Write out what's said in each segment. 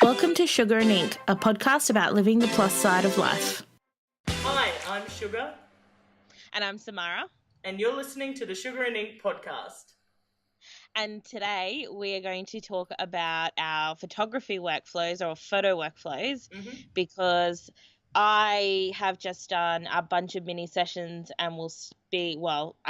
Welcome to Sugar and Ink, a podcast about living the plus side of life. Hi, I'm Sugar. And I'm Samara. And you're listening to the Sugar and Ink podcast. And today we are going to talk about our photography workflows or photo workflows because I have just done a bunch of mini sessions and I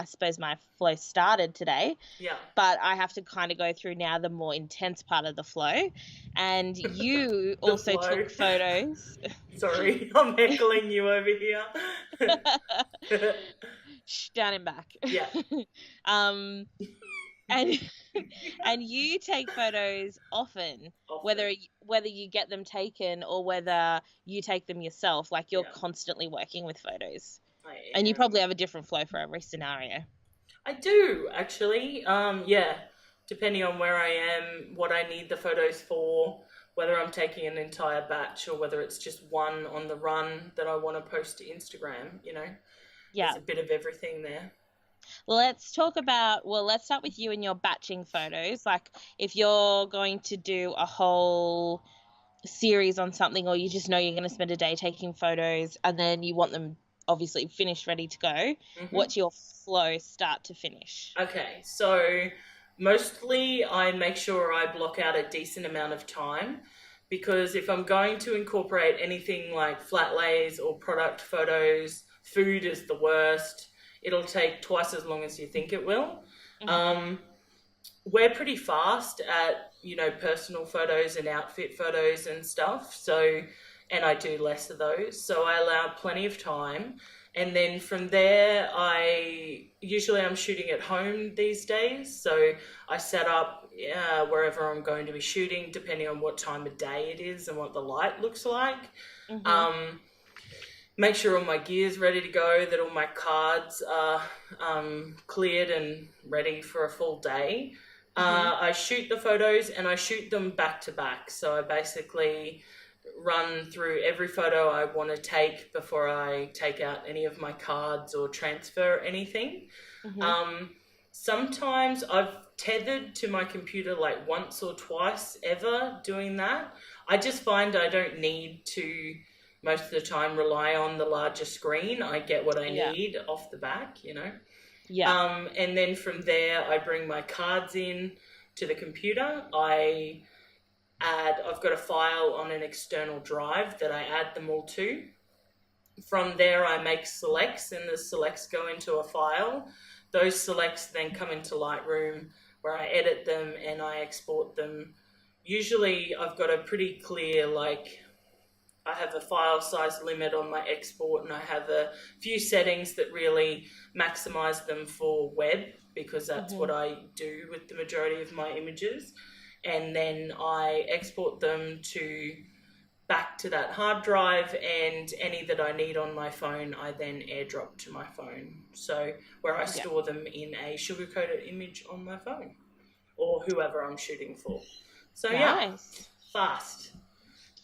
suppose my flow started today. Yeah. But I have to kind of go through now the more intense part of the flow. And you also took photos. Sorry, I'm heckling you over here. Shh, down and back. Yeah. And you take photos often, whether you get them taken or whether you take them yourself. Like you're constantly working with photos, and you probably have a different flow for every scenario. I do actually. Depending on where I am, what I need the photos for, whether I'm taking an entire batch or whether it's just one on the run that I want to post to Instagram. There's a bit of everything there. Let's start with you and your batching photos. Like if you're going to do a whole series on something or you just know you're going to spend a day taking photos and then you want them obviously finished, ready to go, what's your flow start to finish? Okay, so mostly I make sure I block out a decent amount of time because if I'm going to incorporate anything like flat lays or product photos, food is the worst. It'll take twice as long as you think it will. We're pretty fast at, personal photos and outfit photos and stuff. And I do less of those. So I allow plenty of time. And then from there, I'm shooting at home these days. So I set up wherever I'm going to be shooting, depending on what time of day it is and what the light looks like. Make sure all my gear's ready to go, that all my cards are cleared and ready for a full day. I shoot the photos and I shoot them back to back. So I basically run through every photo I want to take before I take out any of my cards or transfer anything. Sometimes I've tethered to my computer like once or twice ever doing that. I just find I don't need to most of the time rely on the larger screen. I get what I need off the back, and then from there I bring my cards in to the computer. I've got a file on an external drive that I add them all to. From there I make selects and the selects go into a file. Those selects then come into Lightroom where I edit them and I export them. Usually I've got a pretty clear I have a file size limit on my export and I have a few settings that really maximize them for web because that's what I do with the majority of my images. And then I export them back to that hard drive, and any that I need on my phone, I then airdrop to my phone. So where I store them in a sugar-coated image on my phone or whoever I'm shooting for. So fast.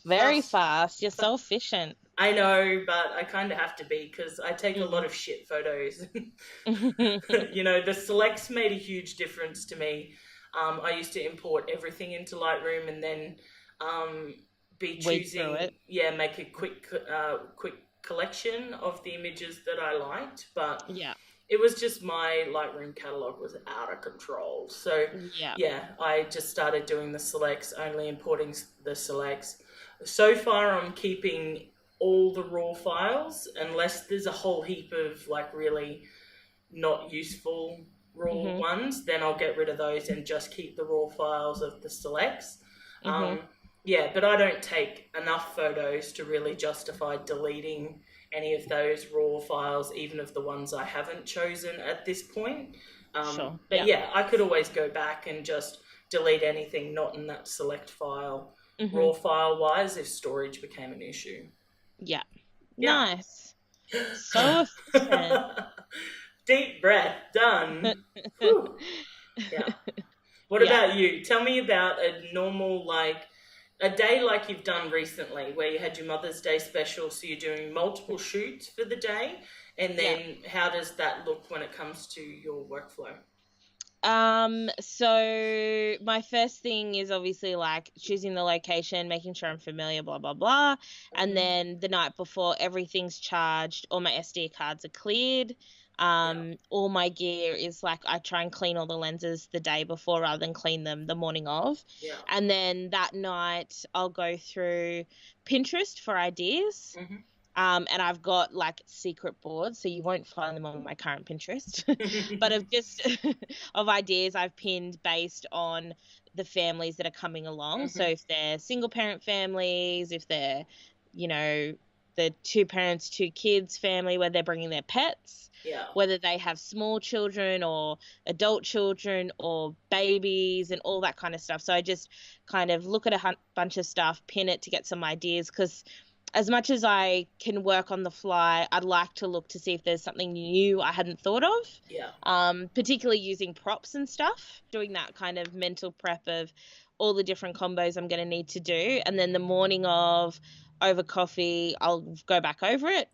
Very fast. You're so efficient. I know, but I kind of have to be because I take a lot of shit photos. The selects made a huge difference to me. I used to import everything into Lightroom and then be choosing, make a quick collection of the images that I liked. But it was just my Lightroom catalog was out of control. So I just started doing the selects, only importing the selects. So far, I'm keeping all the raw files, unless there's a whole heap of really not useful raw ones. Then I'll get rid of those and just keep the raw files of the selects. But I don't take enough photos to really justify deleting any of those raw files, even of the ones I haven't chosen at this point. I could always go back and just delete anything not in that select file. Raw file wise if storage became an issue. Nice. So efficient. Deep breath. Done. What about you? Tell me about a normal a day like you've done recently where you had your Mother's Day special, so you're doing multiple shoots for the day, and then how does that look when it comes to your workflow? So my first thing is obviously like choosing the location, making sure I'm familiar, blah, blah, blah. And then the night before, everything's charged, all my SD cards are cleared. All my gear is like I try and clean all the lenses the day before rather than clean them the morning of. Yeah. And then that night I'll go through Pinterest for ideas. And I've got like secret boards, so you won't find them on my current Pinterest, but of just of ideas I've pinned based on the families that are coming along. So if they're single parent families, if they're, you know, the 2 parents, 2 kids family where they're bringing their pets, whether they have small children or adult children or babies and all that kind of stuff. So I just kind of look at a bunch of stuff, pin it to get some ideas, because as much as I can work on the fly, I'd like to look to see if there's something new I hadn't thought of. Particularly using props and stuff, doing that kind of mental prep of all the different combos I'm going to need to do. And then the morning of, over coffee, I'll go back over it.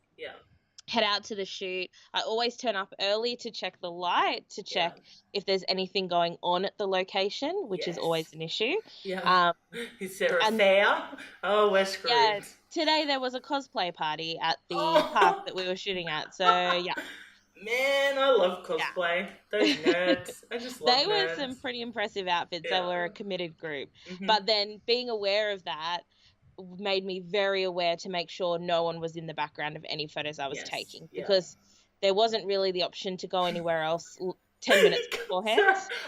Head out to the shoot. I always turn up early to check the light, to check if there's anything going on at the location, which is always an issue. Is there a fair? Oh, we're screwed. Yeah, today there was a cosplay party at the park that we were shooting at, so yeah. Man, I love cosplay. Those nerds. I just love They nerds. were some pretty impressive outfits. They were a committed group. But then being aware of that made me very aware to make sure no one was in the background of any photos I was taking, because there wasn't really the option to go anywhere else 10 minutes beforehand.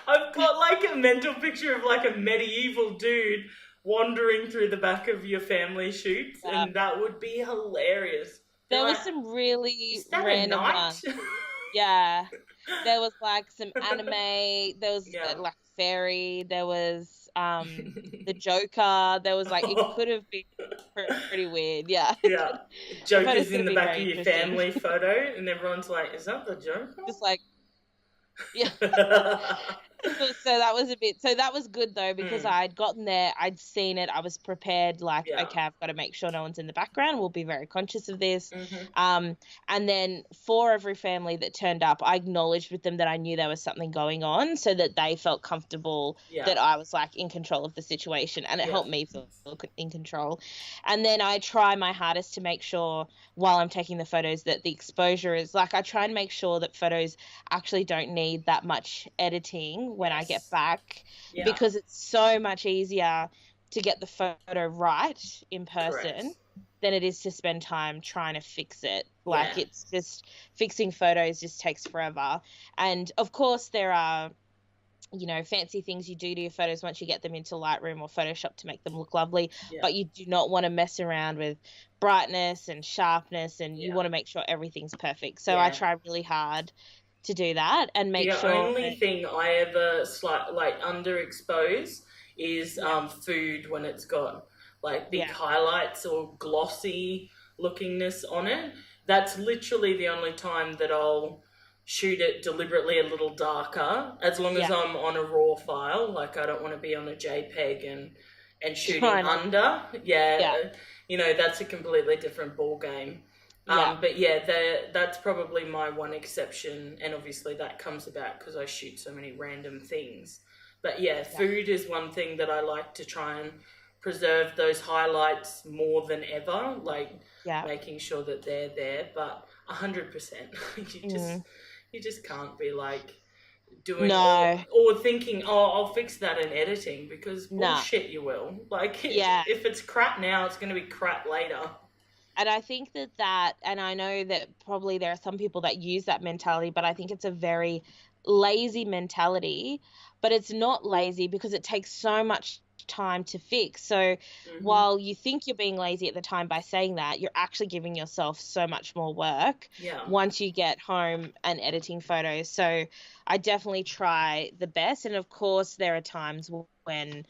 I've got like a mental picture of like a medieval dude wandering through the back of your family shoots, and that would be hilarious. There was some really random ones. Yeah. There was like some anime, there was like fairy, there was the Joker, there was like, it could have been pretty weird, Joker's in the back of your family photo and everyone's like, is that the Joker? Just like, so that was good though, because I'd gotten there, I'd seen it, I was prepared, like, okay, I've got to make sure no one's in the background, we'll be very conscious of this. And then for every family that turned up, I acknowledged with them that I knew there was something going on, so that they felt comfortable that I was like in control of the situation, and it helped me feel in control. And then I try my hardest to make sure while I'm taking the photos that the exposure is like, I try and make sure that photos actually don't need that much editing when I get back, because it's so much easier to get the photo right in person than it is to spend time trying to fix it. Like it's just, fixing photos just takes forever. And of course there are, you know, fancy things you do to your photos once you get them into Lightroom or Photoshop to make them look lovely, but you do not want to mess around with brightness and sharpness, and you want to make sure everything's perfect. So I try really hard to do that and make sure. The only thing I ever underexpose is food when it's got like big highlights or glossy lookingness on it. That's literally the only time that I'll shoot it deliberately a little darker, as long as I'm on a raw file. Like, I don't want to be on a JPEG and shooting under. You know, that's a completely different ball game. But that's probably my one exception, and obviously that comes about because I shoot so many random things. But food is one thing that I like to try and preserve those highlights more than ever, like making sure that they're there. But 100%, you just can't be like doing or thinking, oh, I'll fix that in editing, because bullshit, you will. Like, if it's crap now, it's going to be crap later. And I think that, and I know that probably there are some people that use that mentality, but I think it's a very lazy mentality. But it's not lazy because it takes so much time to fix. So while you think you're being lazy at the time by saying that, you're actually giving yourself so much more work once you get home and editing photos. So I definitely try the best. And of course, there are times when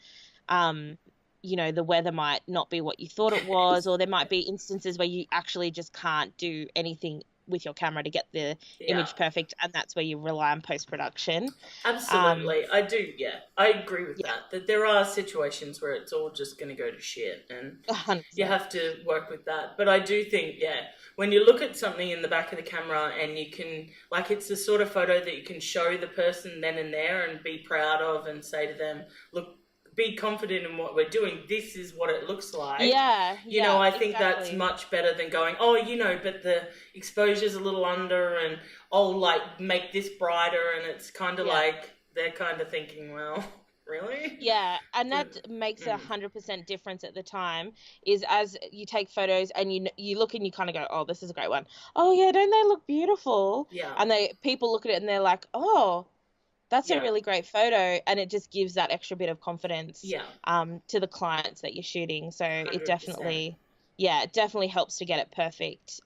you know, the weather might not be what you thought it was, or there might be instances where you actually just can't do anything with your camera to get the Yeah. image perfect, and that's where you rely on post-production. Absolutely. I do, yeah. I agree with Yeah, that there are situations where it's all just going to go to shit and you 100%. have to work with that. But I do think, yeah, when you look at something in the back of the camera and you can, like, it's the sort of photo that you can show the person then and there and be proud of and say to them, look, be confident in what we're doing. This is what it looks like. Yeah, You know, yeah, I think that's exactly. much better than going, oh, you know, but the exposure's a little under and, oh, like, make this brighter. And it's kind of Yeah. like, they're kind of thinking, well, really? Yeah, and So, that makes 100% difference at the time. Is as you take photos and you look and you kind of go, oh, this is a great one. Oh yeah, don't they look beautiful? yeah, And people look at it and they're like, oh, that's a yeah, really great photo, and it just gives that extra bit of confidence yeah, to the clients that you're shooting. So it 100%. definitely helps to get it perfect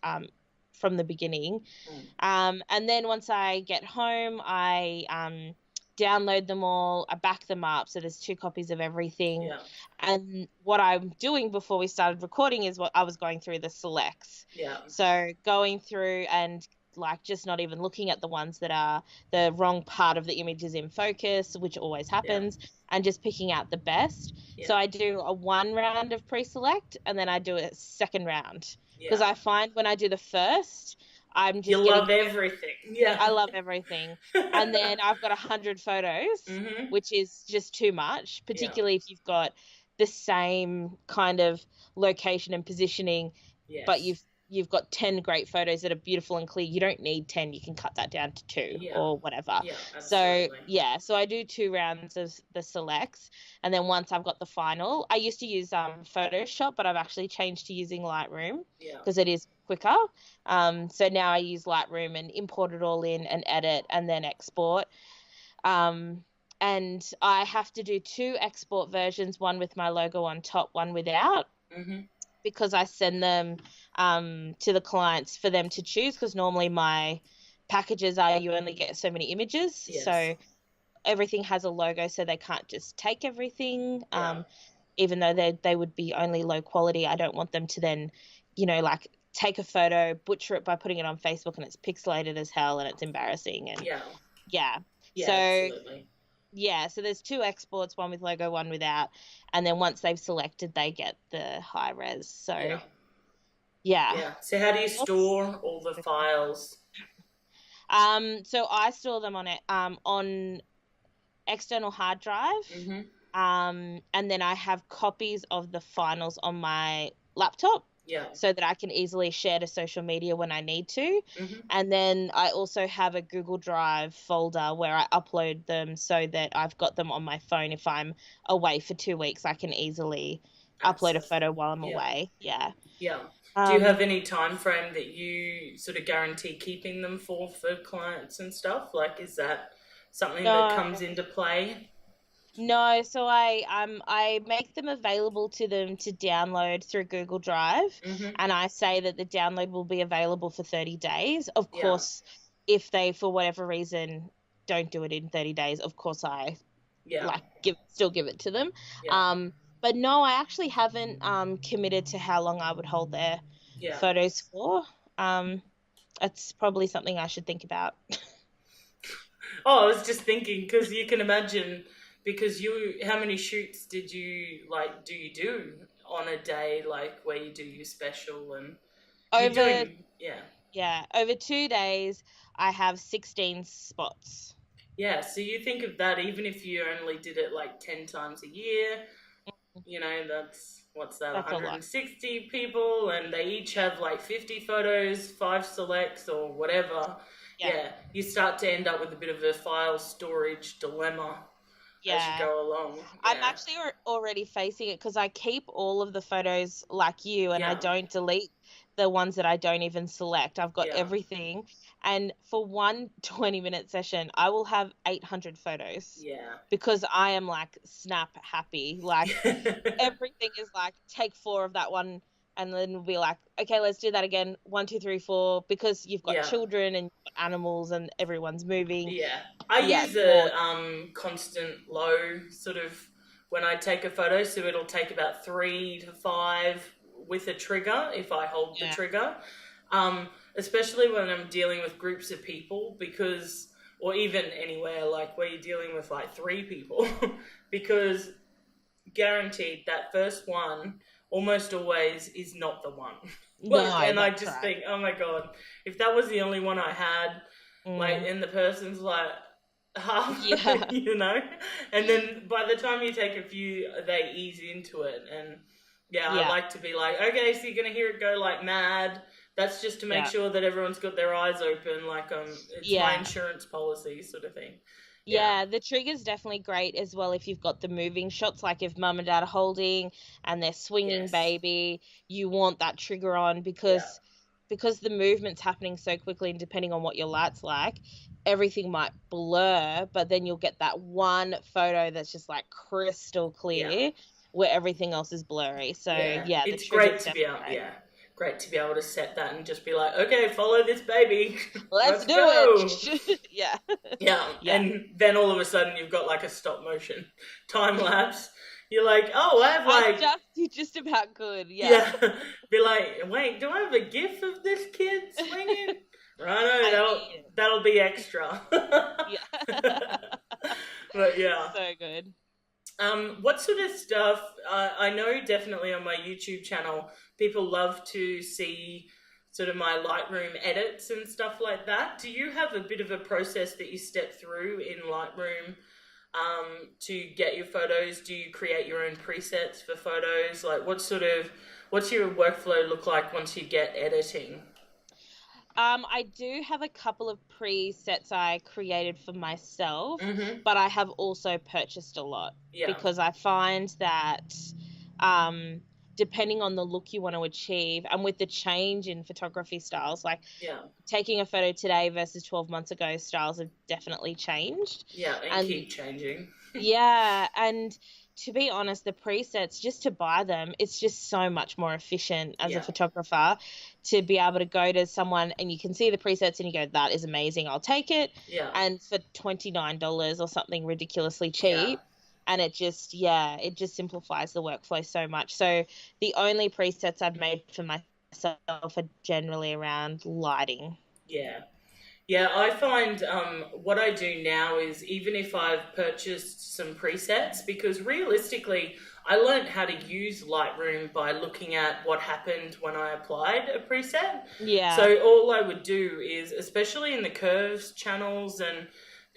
from the beginning. And then once I get home, I download them all, I back them up. So there's 2 copies of everything. Yeah, And what I'm doing before we started recording is what I was going through the selects. yeah, So going through and like just not even looking at the ones that are the wrong part of the image is in focus, which always happens, and just picking out the best. yeah, So I do a 1 round of pre-select and then I do a second round. Because yeah. I find when I do the first, I'm You just love getting everything. Yeah. I love everything. And then I've got 100 photos, Mm-hmm. which is just too much, Yeah. particularly if you've got the same kind of location and positioning, but Yes. you've got 10 great photos that are beautiful and clear. You don't need 10. You can cut that down to 2 Yeah. or whatever. Yeah, So, absolutely. yeah, so I do 2 rounds of the selects, and then once I've got the final, I used to use Photoshop, but I've actually changed to using Lightroom Yeah. because it is quicker. So now I use Lightroom and import it all in and edit and then export. And I have to do 2 export versions, one with my logo on top, one without, Mm-hmm. because I send them to the clients for them to choose, because normally my packages are you only get so many images. Yes. So everything has a logo, so they can't just take everything. Yeah. Even though they would be only low quality, I don't want them to then, like take a photo, butcher it by putting it on Facebook, and it's pixelated as hell and it's embarrassing. And Yeah. yeah. Yeah, So absolutely. yeah, so there's 2 exports, one with logo, one without, and then once they've selected, they get the high res. So Yeah. yeah. Yeah. So how do you store all the files? So I store them on external hard drive. Mm-hmm. And then I have copies of the finals on my laptop. Yeah. So that I can easily share to social media when I need to. Mm-hmm. And then I also have a Google Drive folder where I upload them so that I've got them on my phone. If I'm away for 2 weeks, I can easily upload a photo while I'm away. Yeah. Yeah. Do you have any time frame that you sort of guarantee keeping them for clients and stuff? Like, is that something that comes into play? No, so I make them available to them to download through Google Drive, and I say that the download will be available for 30 days. Of course, if they for whatever reason don't do it in 30 days, of course I still give it to them. Yeah. But no, I actually haven't committed to how long I would hold their photos for. It's probably something I should think about. Oh, I was just thinking, because you can imagine, because how many shoots do you do on a day, like where you do your special and over 2 days I have 16 spots. Yeah, so you think of that, even if you only did it like 10 times a year, that's, what's that, That's 160 people, and they each have like 50 photos, 5 selects or whatever. Yeah, you start to end up with a bit of a file storage dilemma as you go along. I'm actually already facing it, because I keep all of the photos like you, and I don't delete the ones that I don't even select. I've got everything, and for one 20-minute session I will have 800 photos. Because I am like snap happy, like everything is like, take 4 of that one, and then we'll be like, okay, let's do that again, 1, 2, 3, 4, because you've got children and you've got animals and everyone's moving. I use a constant low sort of when I take a photo, so it'll take about 3 to 5 with a trigger if I hold the trigger. Especially when I'm dealing with groups of people, because, or even anywhere like where you're dealing with like 3 people, because guaranteed that first one almost always is not the one. No, And I that's just right. think, oh my god, if that was the only one I had, like, and the person's like half, Yeah. and then by the time you take a few, they ease into it, and I like to be like, okay, so you're gonna hear it go like mad. That's just to make sure that everyone's got their eyes open, like it's my insurance policy sort of thing. Yeah, the trigger's definitely great as well if you've got the moving shots, like if mum and dad are holding and they're swinging baby, you want that trigger on because the movement's happening so quickly, and depending on what your light's like, everything might blur, but then you'll get that one photo that's just like crystal clear where everything else is blurry. So it's great to be able, great to be able to set that and just be like, okay, follow this baby. Let's do go. it. Yeah. And then all of a sudden you've got like a stop motion time lapse. You're like, oh, I have like... you just about could, Be like, wait, do I have a gif of this kid swinging? Righto, that'll be extra. But yeah. So good. What sort of stuff, I know definitely on my YouTube channel, people love to see sort of my Lightroom edits and stuff like that. Do you have a bit of a process that you step through in Lightroom to get your photos? Do you create your own presets for photos? Like what's your workflow look like once you get editing? I do have a couple of presets I created for myself, but I have also purchased a lot because I find that depending on the look you want to achieve, and with the change in photography styles, like taking a photo today versus 12 months ago, styles have definitely changed. Yeah, and keep changing. And to be honest, the presets, just to buy them, it's just so much more efficient as a photographer to be able to go to someone and you can see the presets and you go, that is amazing, I'll take it. Yeah. And for $29 or something ridiculously cheap. And it just simplifies the workflow so much. So the only presets I've made for myself are generally around lighting. Yeah, I find what I do now is, even if I've purchased some presets, because realistically, I learned how to use Lightroom by looking at what happened when I applied a preset. Yeah. So all I would do is, especially in the curves channels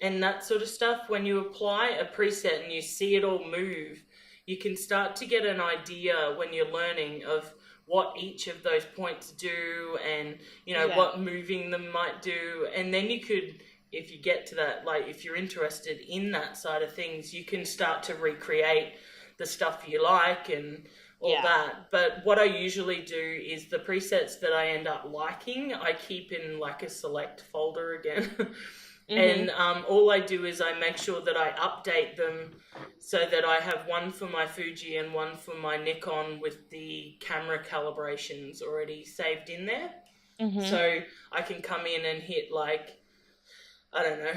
and that sort of stuff, when you apply a preset and you see it all move, you can start to get an idea when you're learning of what each of those points do and, what moving them might do. And then you could, if you get to that, like if you're interested in that side of things, you can start to recreate the stuff you like and all that. But what I usually do is the presets that I end up liking, I keep in like a select folder again. And all I do is I make sure that I update them so that I have one for my Fuji and one for my Nikon with the camera calibrations already saved in there. So I can come in and hit like, I don't know,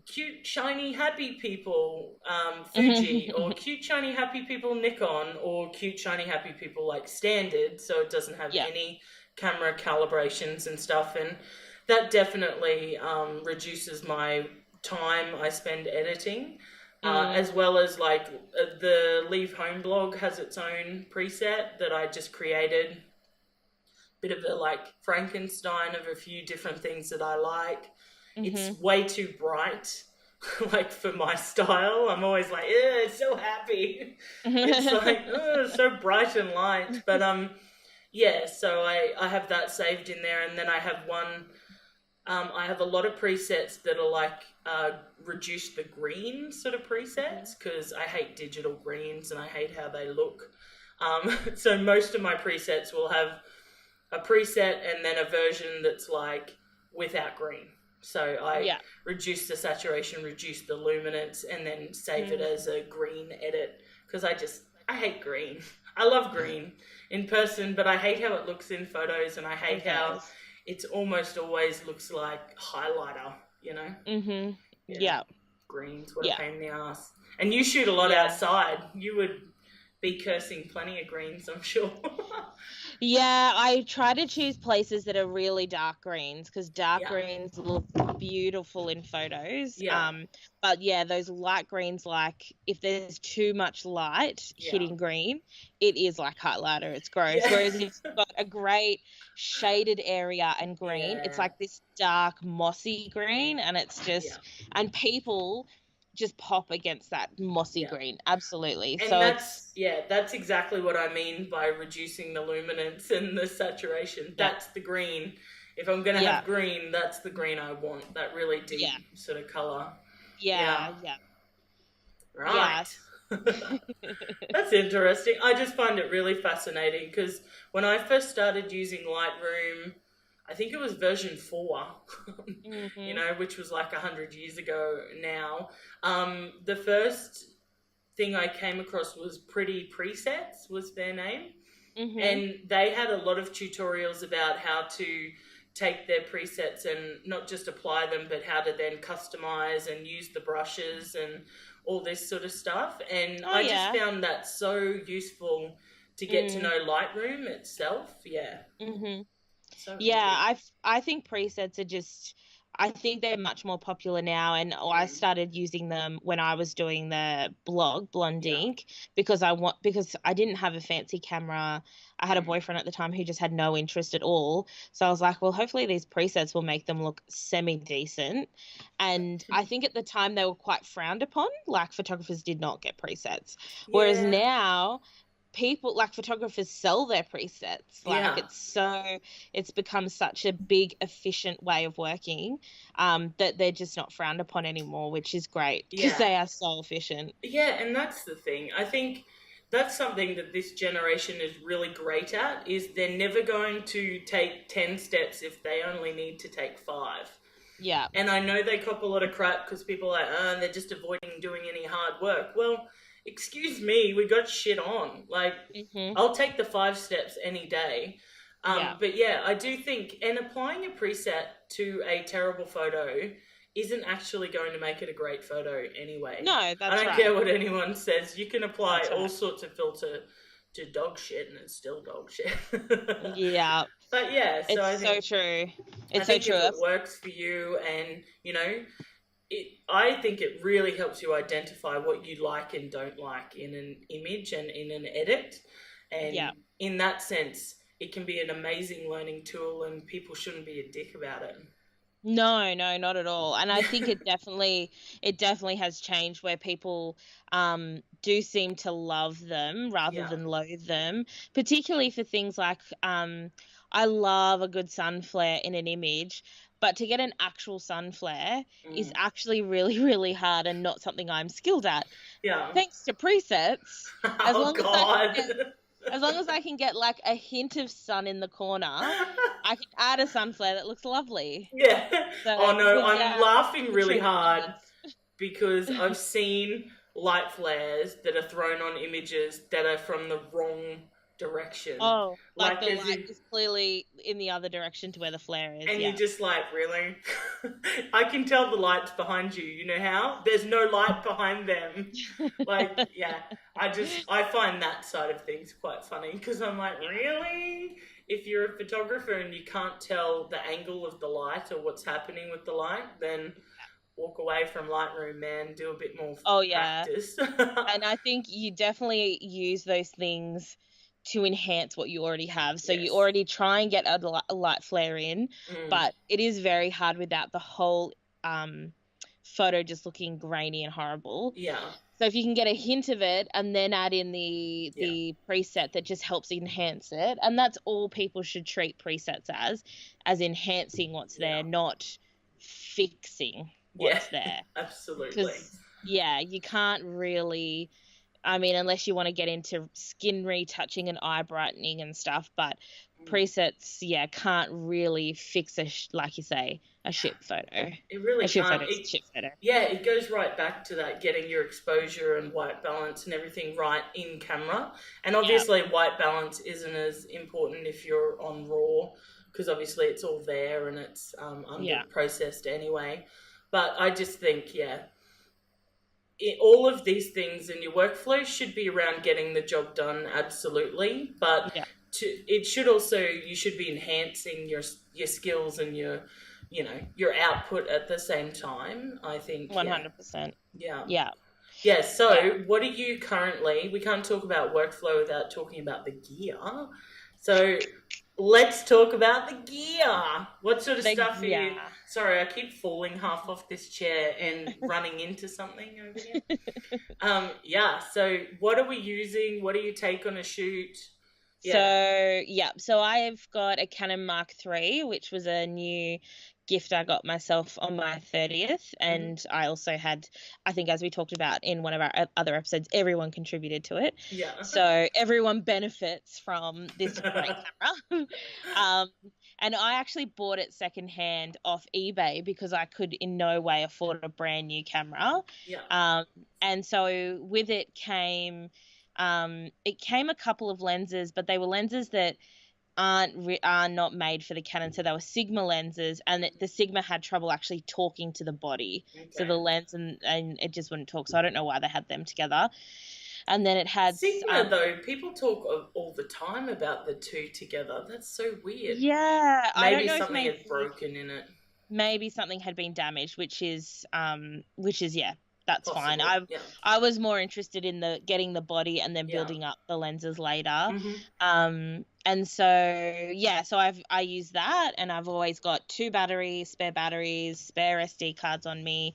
cute, shiny, happy people Fuji, or cute, shiny, happy people Nikon, or cute, shiny, happy people like standard, so it doesn't have any camera calibrations and stuff. And that definitely reduces my time I spend editing, as well as like the Leave Home blog has its own preset that I just created. Bit of a like Frankenstein of a few different things that I like. It's way too bright, like for my style. I'm always like, it's so happy. It's like, so bright and light. But so I have that saved in there, and then I have one. I have a lot of presets that are like reduce the green sort of presets, because I hate digital greens and I hate how they look. So most of my presets will have a preset and then a version that's like without green. So I reduce the saturation, reduce the luminance, and then save it as a green edit, because I hate green. I love green in person, but I hate how it looks in photos, and I hate how it almost always looks like highlighter, Yeah. Greens, what a pain in the ass. And you shoot a lot outside. You would be cursing plenty of greens, I'm sure. Yeah, I try to choose places that are really dark greens because dark Yeah. greens look beautiful in photos. Yeah. But yeah, those light greens, like if there's too much light Yeah. hitting green, it is like highlighter. It's gross. Yeah. Whereas if you've got a great shaded area and green, it's Yeah. like this dark mossy green, and it's Yeah. just and people just pop against that mossy Yeah. green. Absolutely. And So it's that's exactly what I mean by reducing the luminance and the saturation. yeah, That's the green. If I'm going to yeah, have green, that's the green I want. That really deep yeah, sort of color. Yeah. yeah, yeah. Right. Yes. That's interesting. I just find it really fascinating because when I first started using Lightroom, I think it was version 4, Mm-hmm. which was like 100 years ago now. The first thing I came across was Pretty Presets, was their name. Mm-hmm. And they had a lot of tutorials about how to take their presets and not just apply them, but how to then customize and use the brushes and all this sort of stuff. And I just found that so useful to get to know Lightroom itself. Yeah. Mm-hmm. So Yeah, handy. I think presets are just I think they're much more popular now, and I started using them when I was doing the blog Blonde Yeah. Ink because I didn't have a fancy camera. I had a boyfriend at the time who just had no interest at all. So I was like, well, hopefully these presets will make them look semi decent. And I think at the time they were quite frowned upon. Like photographers did not get presets. Whereas Yeah. now people like photographers sell their presets. Like Yeah. it's become such a big efficient way of working that they're just not frowned upon anymore, which is great because Yeah. they are so efficient. Yeah, and that's the thing. I think that's something that this generation is really great at, is they're never going to take 10 steps if they only need to take 5. Yeah. And I know they cop a lot of crap because people are like, they're just avoiding doing any hard work. Well, excuse me, we got shit on. Like, I'll take the 5 steps any day. But yeah, I do think, and applying a preset to a terrible photo isn't actually going to make it a great photo anyway. No, that's right. I don't care what anyone says. You can apply That's all right. sorts of filter to dog shit and it's still dog shit. Yeah. But yeah, so I It's think, so true. I It's so think true. if it works for you and, I think it really helps you identify what you like and don't like in an image and in an edit. And in that sense, it can be an amazing learning tool and people shouldn't be a dick about it. No, not at all. And I think it definitely has changed where people do seem to love them rather than loathe them, particularly for things like I love a good sun flare in an image, but to get an actual sun flare is actually really, really hard and not something I'm skilled at. Yeah. Thanks to presets, as Oh, long God. as long as I can get like a hint of sun in the corner, I can add a sun flare that looks lovely. Yeah. So, oh, no, I'm laughing really trick hard is- because I've seen light flares that are thrown on images that are from the wrong direction. Oh, like the as light in- is clearly in the other direction to where the flare is. And yeah. you're just like, really? I can tell the light's behind you. You know how? There's no light behind them. Like, yeah. I find that side of things quite funny because I'm like, really? If you're a photographer and you can't tell the angle of the light or what's happening with the light, then walk away from Lightroom, man. Do a bit more practice. And I think you definitely use those things to enhance what you already have. So you already try and get a light flare in, but it is very hard without the whole photo just looking grainy and horrible. Yeah. So if you can get a hint of it and then add in the preset that just helps enhance it, and that's all people should treat presets as enhancing what's there, not fixing what's there. Absolutely. Because you can't really, I mean, unless you want to get into skin retouching and eye brightening and stuff, but presets, can't really fix like you say, a shit photo. It really a shit can't. photo is a shit photo. Yeah, it goes right back to that, getting your exposure and white balance and everything right in camera. And obviously white balance isn't as important if you're on RAW, because obviously it's all there and it's under processed anyway. But I just think, all of these things in your workflow should be around getting the job done, absolutely. But Yeah. it should also, you should be enhancing your skills and your output at the same time. I think, 100%. yeah. Yeah. Yeah, so Yeah. what are you currently, we can't talk about workflow without talking about the gear. So let's talk about the gear. What sort of stuff are you, sorry, I keep falling half off this chair and running into something over here. Yeah, so what are we using? What do you take on a shoot? Yeah. So I've got a Canon Mark III, which was a new gift I got myself on my 30th, and I also had, I think, as we talked about in one of our other episodes, everyone contributed to it. Yeah. So everyone benefits from this great camera. And I actually bought it secondhand off eBay because I could in no way afford a brand new camera. Yeah. And so with it came a couple of lenses, but they were lenses that are not made for the Canon. So they were Sigma lenses, and the Sigma had trouble actually talking to the body. Okay. So the lens and it just wouldn't talk. So I don't know why they had them together. And then it had Sigma, though, people talk all the time about the two together. That's so weird. Yeah, I don't know something had broken in it. Maybe something had been damaged, which is yeah, that's Possible. fine. I was more interested in getting the body and then building up the lenses later. And so I use that, and I've always got two spare batteries, spare SD cards on me.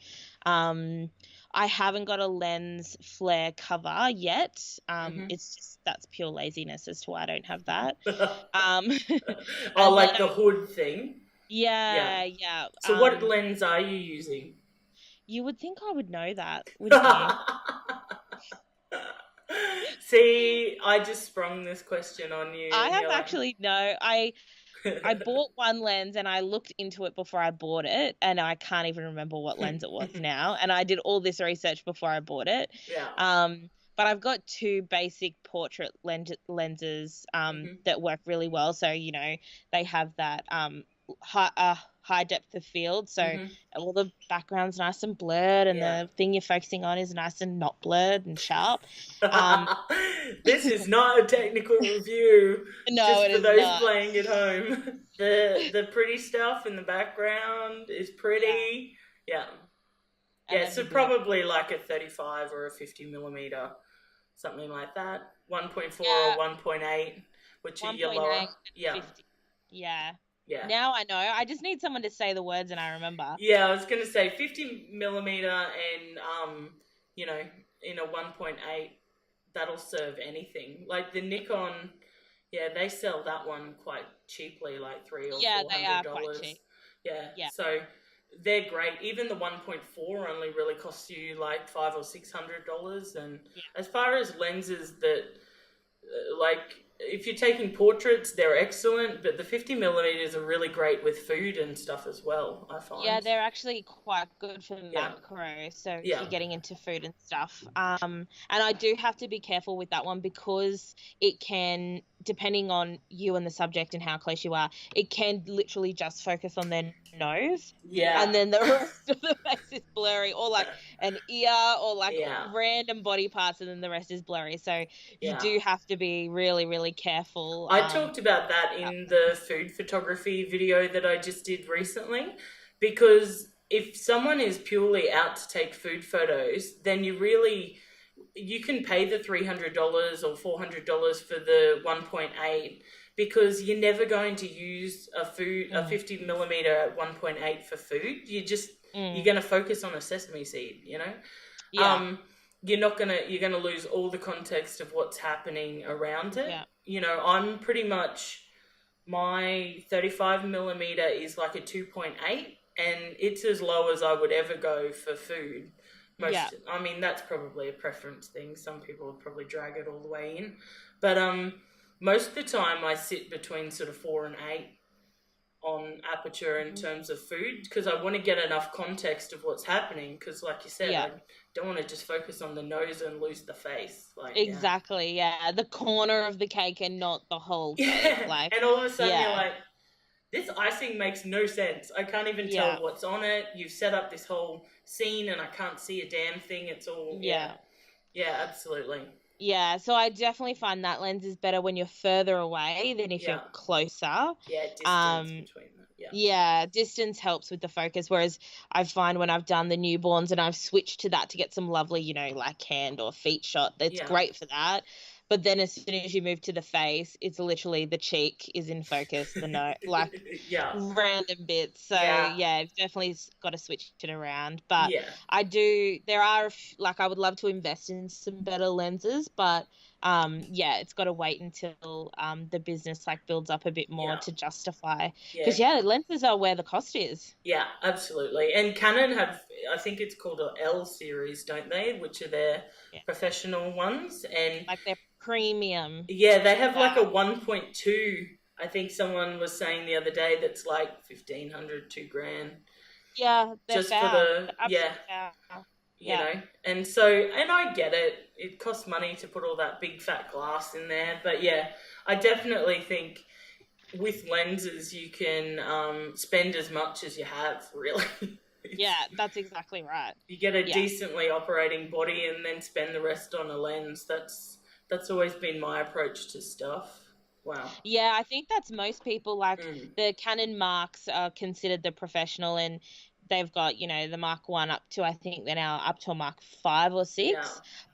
I haven't got a lens flare cover yet. It's just, that's pure laziness as to why I don't have that. Oh, like the hood thing? Yeah. So what lens are you using? You would think I would know that, wouldn't you? See, I just sprung this question on you. I have actually I bought one lens and I looked into it before I bought it, and I can't even remember what lens it was now. And I did all this research before I bought it. Yeah. But I've got two basic portrait lenses that work really well. So, they have that high depth of field, so all the background's nice and blurred, and the thing you're focusing on is nice and not blurred and sharp. This is not a technical review. No, just it for is those not. playing at home. The pretty stuff in the background is pretty. Yeah. So probably like a 35 or a 50 millimeter, something like that. 1.4 or 1.8, which are your lower. 50. Yeah. Now I know. I just need someone to say the words and I remember. Yeah, I was going to say 50 millimeter and, in a 1.8, that'll serve anything. Like the Nikon, they sell that one quite cheaply, like $300 or $400. They are quite cheap. Yeah. So they're great. Even the 1.4 only really costs you like $500 or $600. And as far as lenses that, if you're taking portraits, they're excellent, but the 50 millimeters are really great with food and stuff as well, I find. Yeah, they're actually quite good for macro, so if you're getting into food and stuff. And I do have to be careful with that one because it can, depending on you and the subject and how close you are, it can literally just focus on their nose. Yeah. And then the rest of the face is blurry, or like an ear, or like random body parts, and then the rest is blurry. So you do have to be really, really careful. I talked about that in the food photography video that I just did recently, because if someone is purely out to take food photos, then you can pay the $300 or $400 for the 1.8, because you're never going to use a 50 millimeter at 1.8 for food. You're going to focus on a sesame seed, you're gonna lose all the context of what's happening around it. I'm pretty much, my 35 millimeter is like a 2.8, and it's as low as I would ever go for food. I mean, that's probably a preference thing. Some people would probably drag it all the way in, but most of the time I sit between sort of 4 and 8 on aperture in terms of food, because I want to get enough context of what's happening, because like you said, I don't want to just focus on the nose and lose the face. The corner of the cake and not the whole cake. And all of a sudden you're like, this icing makes no sense. I can't even tell what's on it. You've set up this whole scene and I can't see a damn thing. It's all, yeah, absolutely. Yeah, so I definitely find that lens is better when you're further away than if you're closer. Yeah, distance between them. Yeah, distance helps with the focus, whereas I find when I've done the newborns and I've switched to that to get some lovely, you know, like hand or feet shot, that's great for that. But then as soon as you move to the face, it's literally the cheek is in focus, the nose, like random bits. So it's definitely got to switch it around. But there are, like, I would love to invest in some better lenses, but it's got to wait until the business like builds up a bit more to justify. Because lenses are where the cost is. Yeah, absolutely. And Canon have, I think it's called an L series, don't they? Which are their professional ones, and like they're premium. Yeah, they have like a 1.2. I think someone was saying the other day that's like 1,500, $2,000. Yeah, they're just fair. for the Fair. You know, and so, and I get it. It costs money to put all that big fat glass in there, but I definitely think with lenses you can spend as much as you have, really. Yeah, that's exactly right. You get a decently operating body and then spend the rest on a lens. That's always been my approach to stuff. Wow. Yeah, I think that's most people. Like the Canon Marks are considered the professional, and they've got, you know, the Mark 1 up to, I think they're now up to a Mark 5 or 6. Yeah.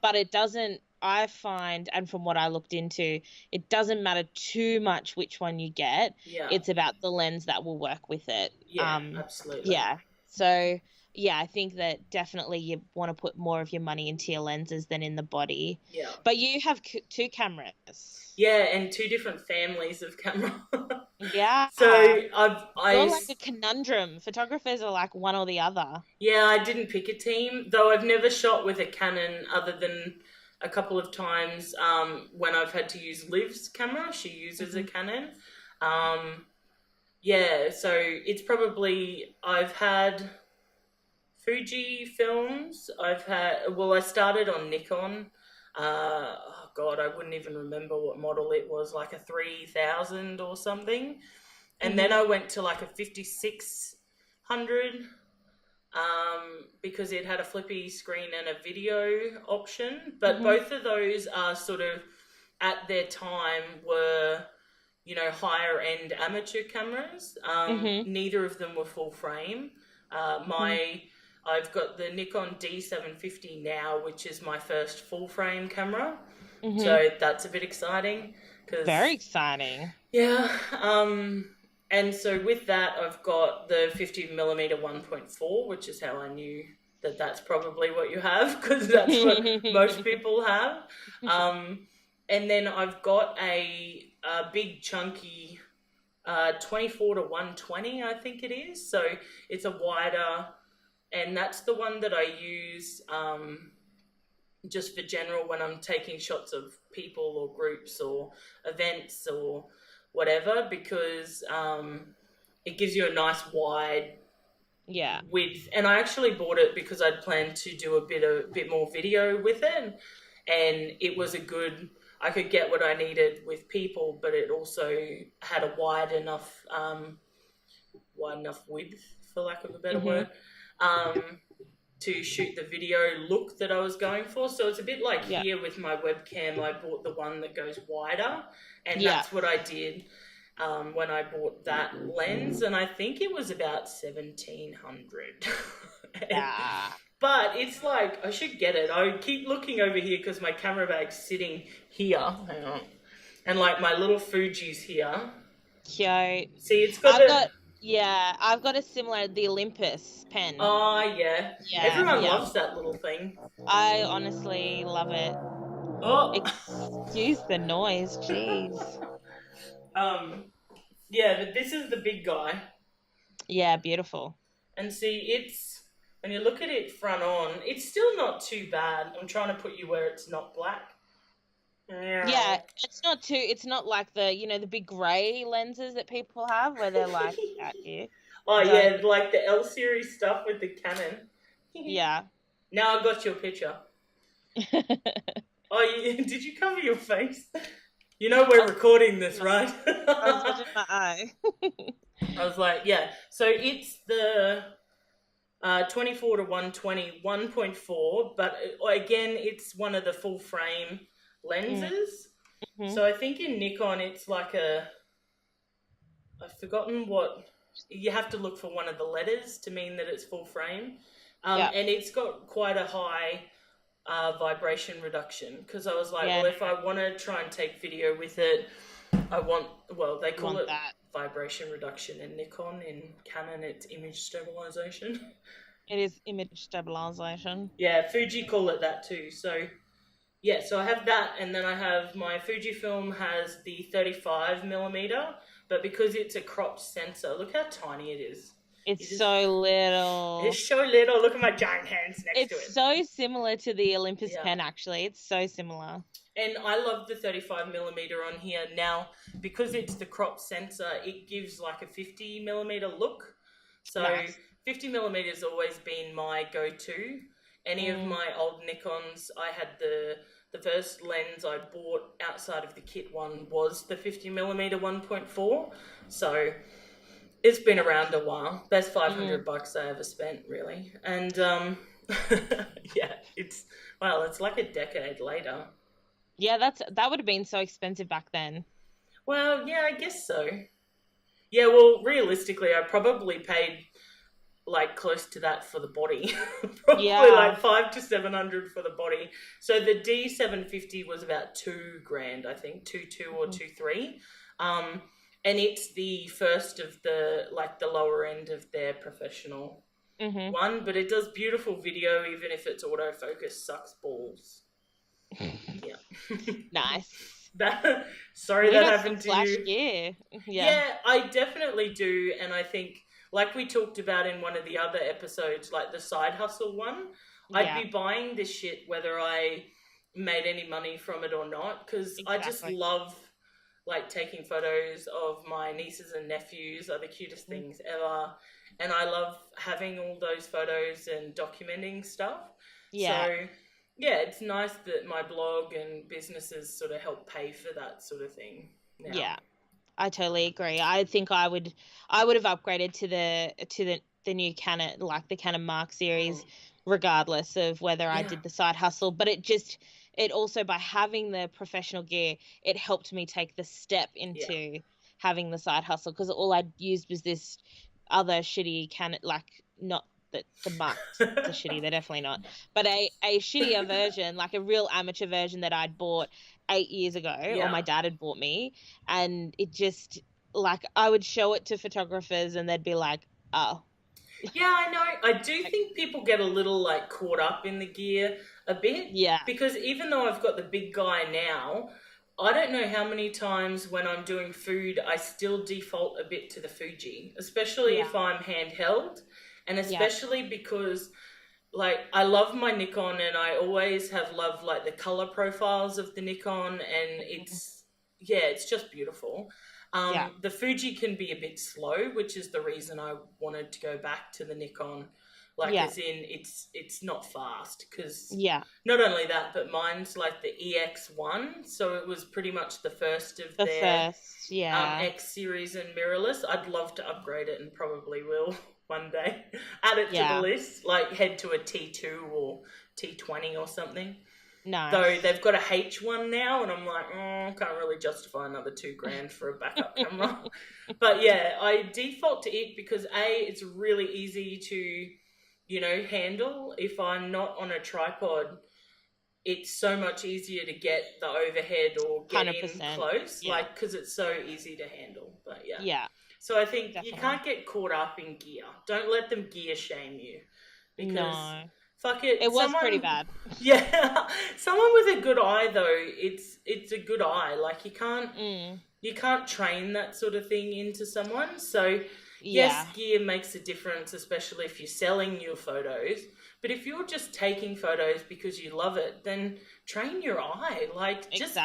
But it doesn't, I find, and from what I looked into, it doesn't matter too much which one you get. Yeah. It's about the lens that will work with it. Yeah, absolutely. Yeah. So, yeah, I think that definitely you want to put more of your money into your lenses than in the body. Yeah. But you have 2 cameras. Yeah, and 2 different families of camera. Yeah. So You're like a conundrum. Photographers are like one or the other. Yeah, I didn't pick a team, though I've never shot with a Canon other than a couple of times when I've had to use Liv's camera. She uses a Canon. So it's probably, I've had Fuji films. I started on Nikon. I wouldn't even remember what model it was, like a 3000 or something. And then I went to like a 5600 because it had a flippy screen and a video option. But both of those are sort of, at their time, were, you know, higher end amateur cameras. Neither of them were full frame. I've got the Nikon D750 now, which is my first full frame camera. So that's a bit exciting. Very exciting. Yeah. And so with that, I've got the 50mm 1.4, which is how I knew that that's probably what you have, because that's what most people have. And then I've got a big chunky 24 to 120, I think it is. So it's a wider, and that's the one that I use just for general when I'm taking shots of people or groups or events or whatever, because it gives you a nice wide width. And I actually bought it because I'd planned to do a bit more video with it, and it was I could get what I needed with people, but it also had a wide enough width, for lack of a better word, to shoot the video look that I was going for. So it's a bit like here with my webcam, I bought the one that goes wider, and that's what I did when I bought that lens, and I think it was about 1,700. But it's like, I should get it. I keep looking over here because my camera bag's sitting here. Hang on. And like my little Fuji's here. Cute. See, it's got I've got a similar, the Olympus pen. Oh, yeah. Everyone loves that little thing. I honestly love it. Oh. Excuse the noise, jeez. Yeah, but this is the big guy. Yeah, beautiful. And see, when you look at it front on, it's still not too bad. I'm trying to put you where it's not black. Yeah, it's not like the, you know, the big grey lenses that people have where they're like at you. Oh, yeah, like the L series stuff with the Canon. Yeah. Now I got your picture. Did you cover your face? You know we're recording this, right? I was watching my eye. I was like, yeah. So it's the 24 to 120 1.4, but again, it's one of the full frame lenses. Mm-hmm. So I think in Nikon, it's like I've forgotten what, you have to look for one of the letters to mean that it's full frame. Yeah. And it's got quite a high vibration reduction, because I was like, Yeah, well, if I want to try and take video with it, they call it that. vibration reduction in Nikon. In Canon, it's image stabilization. It is image stabilization. Yeah, Fuji call it that too. So yeah, so I have that, and then I have my Fujifilm has the 35mm, but because it's a cropped sensor, look how tiny it is. It's so little. It's so little. Look at my giant hands next to it. It's so similar to the Olympus pen, actually. It's so similar. And I love the 35mm on here. Now, because it's the crop sensor, it gives like a 50mm look. So Nice. 50mm has always been my go-to. Any of my old Nikons, I had the first lens I bought outside of the kit one was the 50mm 1.4. So it's been around a while. Best $500 I ever spent, really. And yeah, it's like a decade later. Yeah, that would have been so expensive back then. Well, yeah, I guess so. Yeah, well, realistically, I probably paid like close to that for the body. Probably like $500 to $700 for the body. So the D750 was about $2,000, I think, 2.2 or 2.3. And it's the first of the lower end of their professional one, but it does beautiful video, even if its autofocus sucks balls. Yeah. Nice. Sorry that happened to you. Gear. Yeah, I definitely do, and I think, like we talked about in one of the other episodes, like the side hustle one, I'd be buying this shit whether I made any money from it or not, because I just love like taking photos of my nieces and nephews. Are the cutest things ever, and I love having all those photos and documenting stuff. Yeah. So yeah, it's nice that my blog and businesses sort of help pay for that sort of thing now. Yeah, I totally agree. I think I would have upgraded to the new Canon, like the Canon Mark series, regardless of whether I did the side hustle. But it also, by having the professional gear, it helped me take the step into having the side hustle, because all I used was this other shitty Canon, like, not that the Marks are shitty, they're definitely not, but a shittier version, like a real amateur version that I'd bought 8 years ago, or my dad had bought me, and it just, like, I would show it to photographers and they'd be like, oh. Yeah, I know. I do think people get a little like caught up in the gear a bit. Yeah. Because even though I've got the big guy now, I don't know how many times when I'm doing food, I still default a bit to the Fuji, especially if I'm handheld. And especially because, like, I love my Nikon, and I always have loved, like, the color profiles of the Nikon, and it's just beautiful. The Fuji can be a bit slow, which is the reason I wanted to go back to the Nikon. Like, as in, it's not fast, because not only that, but mine's like the EX1, so it was pretty much the first of their X series and mirrorless. I'd love to upgrade it, and probably will one day. Add it to the list, like head to a T2 or T20 or something. Nice. Though they've got a H1 now, and I'm like, can't really justify another $2,000 for a backup camera. But yeah, I default to it because it's really easy to, handle. If I'm not on a tripod, it's so much easier to get the overhead or get 100%. in close, like, because it's so easy to handle. But yeah. So I think you can't get caught up in gear. Don't let them gear shame you. Because fuck it. It was pretty bad. Yeah. Someone with a good eye, though, it's a good eye. Like, you can't train that sort of thing into someone. So yes, gear makes a difference, especially if you're selling your photos. But if you're just taking photos because you love it, then train your eye. Like, just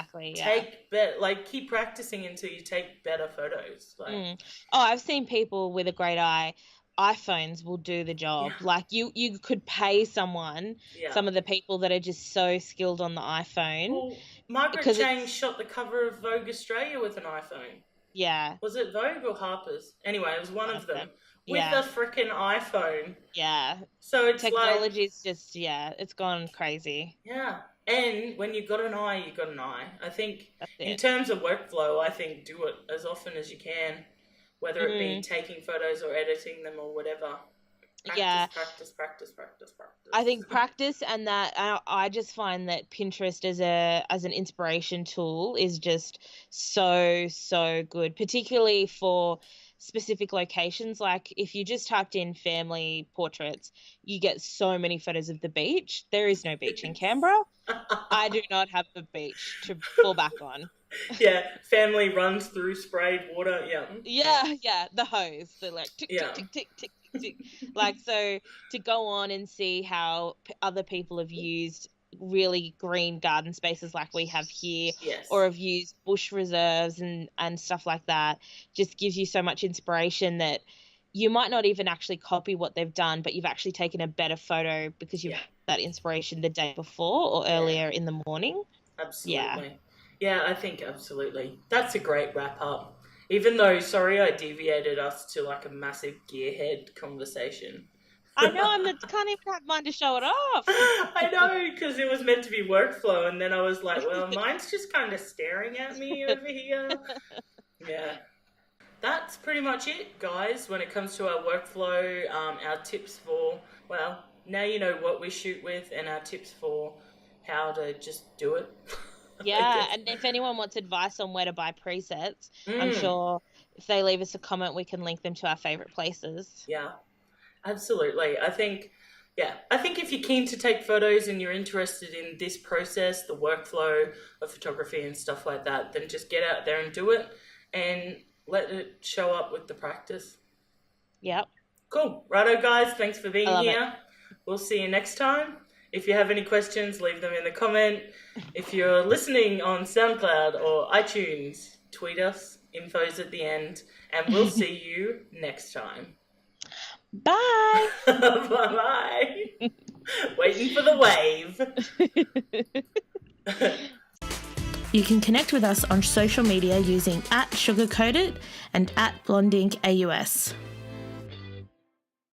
keep practicing until you take better photos. Like, I've seen people with a great eye. iPhones will do the job. Like, you could pay someone, some of the people that are just so skilled on the iPhone. Well, Margaret Chang shot the cover of Vogue Australia with an iPhone. Yeah. Was it Vogue or Harper's? Anyway, it was one of them. With Yeah. a freaking iPhone. Yeah. So it's Technology's just, it's gone crazy. Yeah. And when you've got an eye, you've got an eye. I think That's in it. terms of workflow, I think do it as often as you can, whether it be taking photos or editing them or whatever. Practice. I think practice, and that I just find that Pinterest as an inspiration tool is just so good, particularly for specific locations. Like if you just typed in family portraits, you get so many photos of the beach. There is no beach in Canberra. I do not have a beach to fall back on. Yeah, family runs through sprayed water. Yeah, the hose. They're like tick, Yeah. tick, tick, tick, tick, tick. Like, so to go on and see how other people have used really green garden spaces like we have here, Yes. or have used bush reserves and stuff like that, just gives you so much inspiration that you might not even actually copy what they've done, but you've actually taken a better photo because you've had that inspiration the day before or earlier in the morning. Absolutely. Yeah, I think absolutely. That's a great wrap up. Even though, sorry, I deviated us to like a massive gearhead conversation. I know, can't even have mine to show it off. I know, because it was meant to be workflow, and then I was like, well, mine's just kind of staring at me over here. Yeah. That's pretty much it, guys, when it comes to our workflow, our tips for, well, now you know what we shoot with and our tips for how to just do it. Yeah, and if anyone wants advice on where to buy presets, I'm sure if they leave us a comment, we can link them to our favourite places. Yeah, absolutely. I think if you're keen to take photos and you're interested in this process, the workflow of photography and stuff like that, then just get out there and do it and let it show up with the practice. Yep. Cool. Righto, guys. Thanks for being here. It. We'll see you next time. If you have any questions, leave them in the comment. If you're listening on SoundCloud or iTunes, tweet us. Info's at the end. And we'll see you next time. Bye. Bye-bye. Waiting for the wave. You can connect with us on social media using @sugarcoated and @blondinkaus.